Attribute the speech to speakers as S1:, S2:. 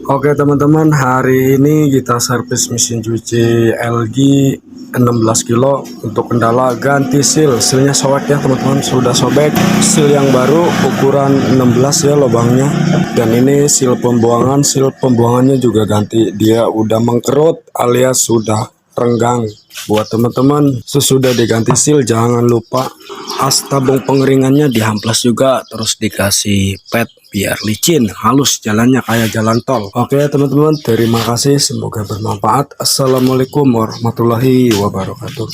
S1: Oke teman-teman, hari ini kita servis mesin cuci LG 16 kilo untuk kendala ganti sealnya sobek ya teman-teman, sudah sobek. Seal yang baru ukuran 16 ya lubangnya, dan ini seal pembuangannya juga ganti, dia udah mengkerut alias sudah renggang. Buat teman-teman sesudah diganti seal jangan lupa as tabung pengeringannya dihamplas juga, terus dikasih pet biar licin halus jalannya kayak jalan tol. Oke teman-teman, terima kasih, semoga bermanfaat. Assalamualaikum warahmatullahi wabarakatuh.